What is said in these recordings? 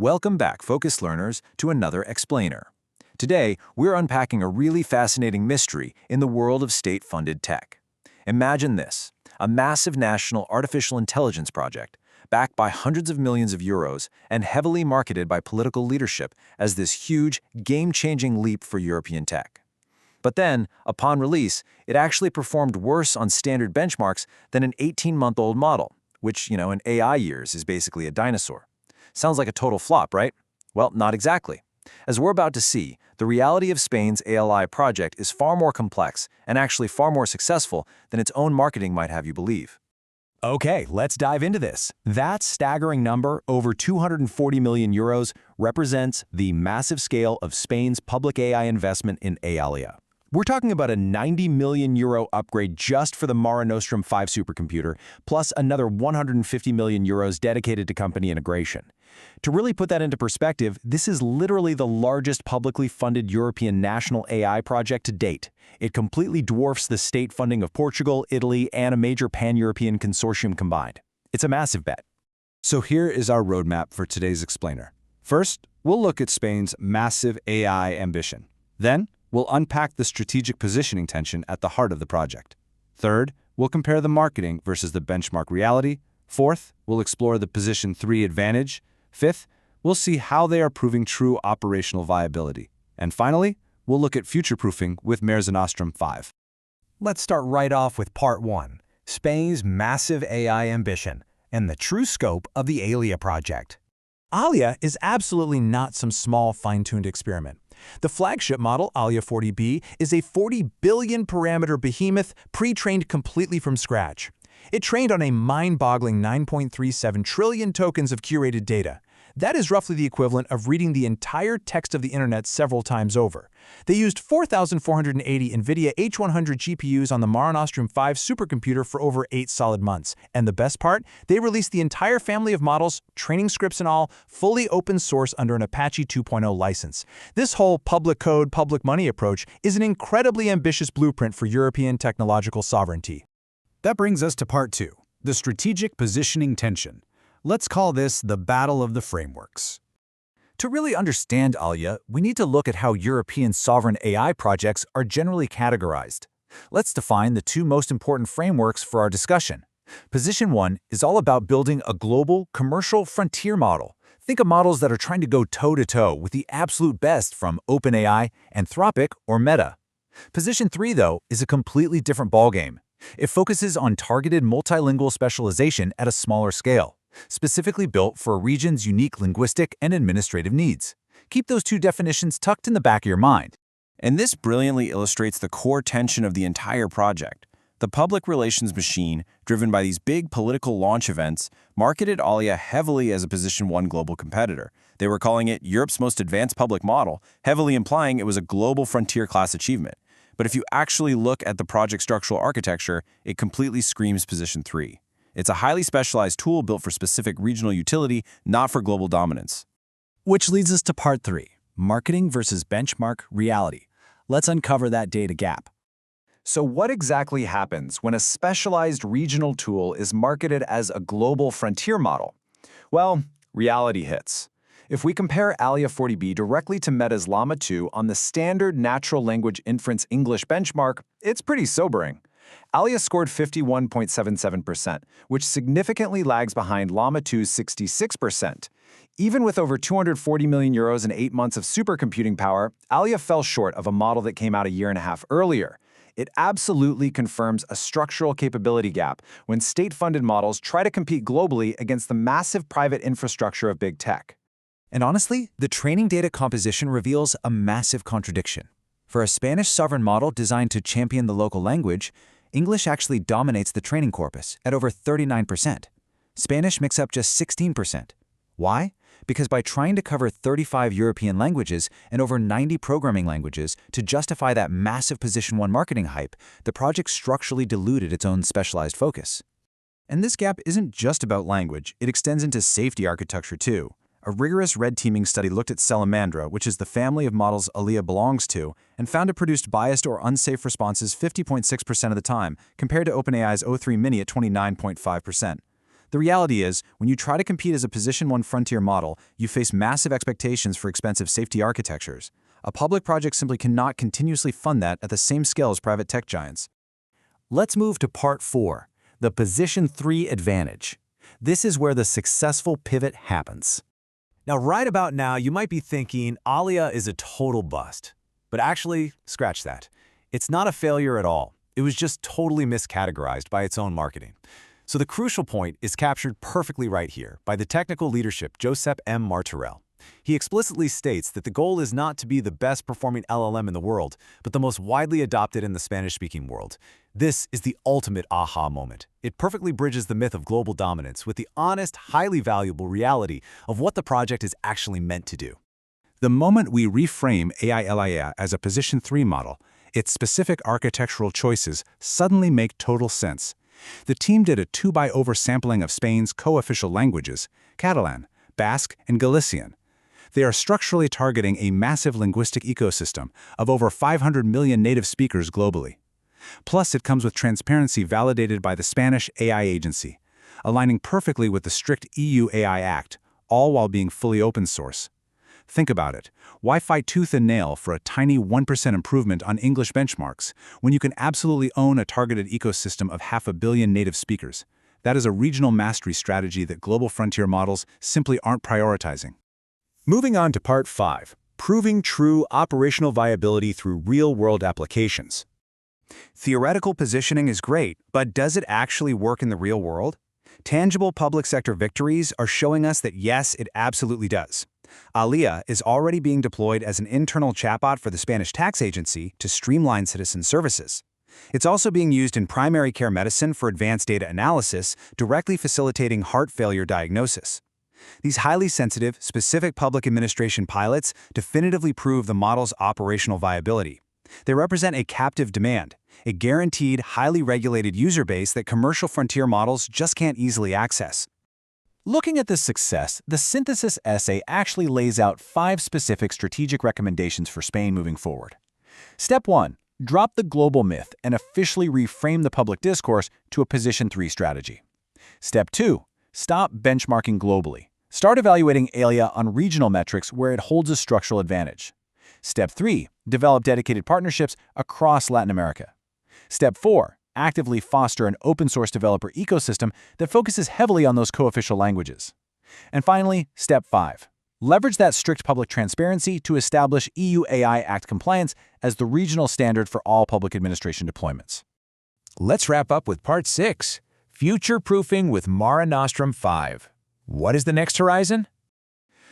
Welcome back, focused learners, to another explainer. Today, we're unpacking a really fascinating mystery in the world of state-funded tech. Imagine this, a massive national artificial intelligence project, backed by hundreds of millions of euros and heavily marketed by political leadership as this huge, game-changing leap for European tech. But then, upon release, it actually performed worse on standard benchmarks than an 18-month-old model, which, in AI years is basically a dinosaur. Sounds like a total flop, right? Well, not exactly. As we're about to see, the reality of Spain's ALI project is far more complex and actually far more successful than its own marketing might have you believe. Okay, let's dive into this. That staggering number, over 240 million euros, represents the massive scale of Spain's public AI investment in Alia. We're talking about a 90 million euro upgrade just for the Mare Nostrum 5 supercomputer, plus another 150 million euros dedicated to company integration. To really put that into perspective, this is literally the largest publicly funded European national AI project to date. It completely dwarfs the state funding of Portugal, Italy, and a major pan-European consortium combined. It's a massive bet. So here is our roadmap for today's explainer. First, we'll look at Spain's massive AI ambition. Then, we'll unpack the strategic positioning tension at the heart of the project. Third, we'll compare the marketing versus the benchmark reality. Fourth, we'll explore the position 3 advantage. Fifth, we'll see how they are proving true operational viability. And finally, we'll look at future-proofing with Mare Nostrum 5. Let's start right off with Part 1, Spain's massive AI ambition and the true scope of the Alia project. Alia is absolutely not some small fine-tuned experiment. The flagship model, Alia 40B, is a 40 billion parameter behemoth pre-trained completely from scratch. It trained on a mind-boggling 9.37 trillion tokens of curated data. That is roughly the equivalent of reading the entire text of the internet several times over. They used 4,480 NVIDIA H100 GPUs on the Mare Nostrum 5 supercomputer for over 8 solid months. And the best part? They released the entire family of models, training scripts and all, fully open source under an Apache 2.0 license. This whole public code, public money approach is an incredibly ambitious blueprint for European technological sovereignty. That brings us to Part 2, the strategic positioning tension. Let's call this the battle of the frameworks. To really understand Alia, we need to look at how European sovereign AI projects are generally categorized. Let's define the 2 most important frameworks for our discussion. Position 1 is all about building a global, commercial frontier model. Think of models that are trying to go toe-to-toe with the absolute best from OpenAI, Anthropic, or Meta. Position 3, though, is a completely different ballgame. It focuses on targeted multilingual specialization at a smaller scale, specifically built for a region's unique linguistic and administrative needs. Keep those 2 definitions tucked in the back of your mind. And this brilliantly illustrates the core tension of the entire project. The public relations machine, driven by these big political launch events, marketed Alia heavily as a Position 1 global competitor. They were calling it Europe's most advanced public model, heavily implying it was a global frontier-class achievement. But if you actually look at the project structural architecture, it completely screams Position 3. It's a highly specialized tool built for specific regional utility, not for global dominance. Which leads us to Part 3, marketing versus benchmark reality. Let's uncover that data gap. So what exactly happens when a specialized regional tool is marketed as a global frontier model? Well, reality hits. If we compare Alia 40B directly to Meta's Llama 2 on the standard natural language inference English benchmark, it's pretty sobering. Alia scored 51.77%, which significantly lags behind Llama 2's 66%. Even with over 240 million euros and 8 months of supercomputing power, Alia fell short of a model that came out a year and a half earlier. It absolutely confirms a structural capability gap when state-funded models try to compete globally against the massive private infrastructure of big tech. And honestly, the training data composition reveals a massive contradiction. For a Spanish sovereign model designed to champion the local language, English actually dominates the training corpus at over 39%. Spanish makes up just 16%. Why? Because by trying to cover 35 European languages and over 90 programming languages to justify that massive Position 1 marketing hype, the project structurally diluted its own specialized focus. And this gap isn't just about language, it extends into safety architecture too. A rigorous red teaming study looked at Salamandra, which is the family of models Alia belongs to, and found it produced biased or unsafe responses 50.6% of the time, compared to OpenAI's O3 Mini at 29.5%. The reality is, when you try to compete as a Position 1 frontier model, you face massive expectations for expensive safety architectures. A public project simply cannot continuously fund that at the same scale as private tech giants. Let's move to Part 4, the Position 3 advantage. This is where the successful pivot happens. Now, right about now, you might be thinking Alia is a total bust. But actually, scratch that. It's not a failure at all. It was just totally miscategorized by its own marketing. So the crucial point is captured perfectly right here by the technical leadership Josep M. Martorell. He explicitly states that the goal is not to be the best performing LLM in the world, but the most widely adopted in the Spanish-speaking world. This is the ultimate aha moment. It perfectly bridges the myth of global dominance with the honest, highly valuable reality of what the project is actually meant to do. The moment we reframe Alia as a Position 3 model, its specific architectural choices suddenly make total sense. The team did a 2x oversampling of Spain's co-official languages, Catalan, Basque, and Galician. They are structurally targeting a massive linguistic ecosystem of over 500 million native speakers globally. Plus, it comes with transparency validated by the Spanish AI agency, aligning perfectly with the strict EU AI Act, all while being fully open source. Think about it. Why fight tooth and nail for a tiny 1% improvement on English benchmarks when you can absolutely own a targeted ecosystem of 500 million native speakers? That is a regional mastery strategy that global frontier models simply aren't prioritizing. Moving on to Part 5, proving true operational viability through real-world applications. Theoretical positioning is great, but does it actually work in the real world? Tangible public sector victories are showing us that yes, it absolutely does. Alia is already being deployed as an internal chatbot for the Spanish tax agency to streamline citizen services. It's also being used in primary care medicine for advanced data analysis, directly facilitating heart failure diagnosis. These highly sensitive, specific public administration pilots definitively prove the model's operational viability. They represent a captive demand, a guaranteed, highly regulated user base that commercial frontier models just can't easily access. Looking at this success, the synthesis essay actually lays out 5 specific strategic recommendations for Spain moving forward. Step 1. Drop the global myth and officially reframe the public discourse to a Position 3 strategy. Step 2. Stop benchmarking globally. Start evaluating Alia on regional metrics where it holds a structural advantage. Step 3. Develop dedicated partnerships across Latin America. Step 4. Actively foster an open-source developer ecosystem that focuses heavily on those co-official languages. And finally, Step 5. Leverage that strict public transparency to establish EU AI Act compliance as the regional standard for all public administration deployments. Let's wrap up with Part 6, Future-Proofing with Mare Nostrum 5. What is the next horizon?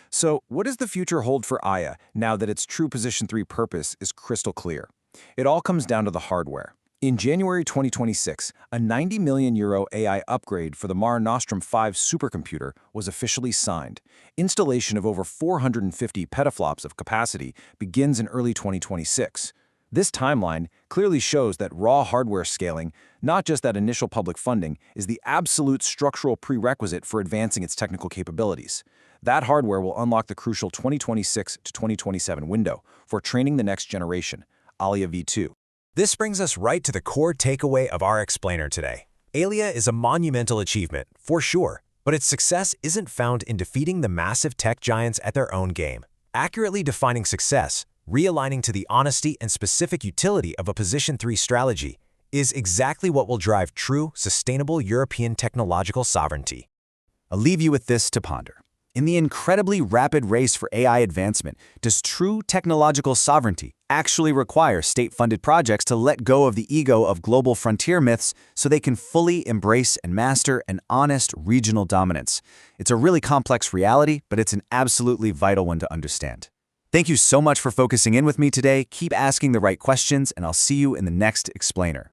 So, what does the future hold for Alia now that its true Position 3 purpose is crystal clear? It all comes down to the hardware. In January 2026, a €90 million AI upgrade for the Mare Nostrum 5 supercomputer was officially signed. Installation of over 450 petaflops of capacity begins in early 2026. This timeline clearly shows that raw hardware scaling, not just that initial public funding, is the absolute structural prerequisite for advancing its technical capabilities. That hardware will unlock the crucial 2026 to 2027 window for training the next generation, Alia V2. This brings us right to the core takeaway of our explainer today. Alia is a monumental achievement, for sure, but its success isn't found in defeating the massive tech giants at their own game. Accurately defining success, realigning to the honesty and specific utility of a Position 3 strategy, is exactly what will drive true, sustainable European technological sovereignty. I'll leave you with this to ponder. In the incredibly rapid race for AI advancement, does true technological sovereignty actually require state-funded projects to let go of the ego of global frontier myths so they can fully embrace and master an honest regional dominance? It's a really complex reality, but it's an absolutely vital one to understand. Thank you so much for focusing in with me today. Keep asking the right questions, and I'll see you in the next explainer.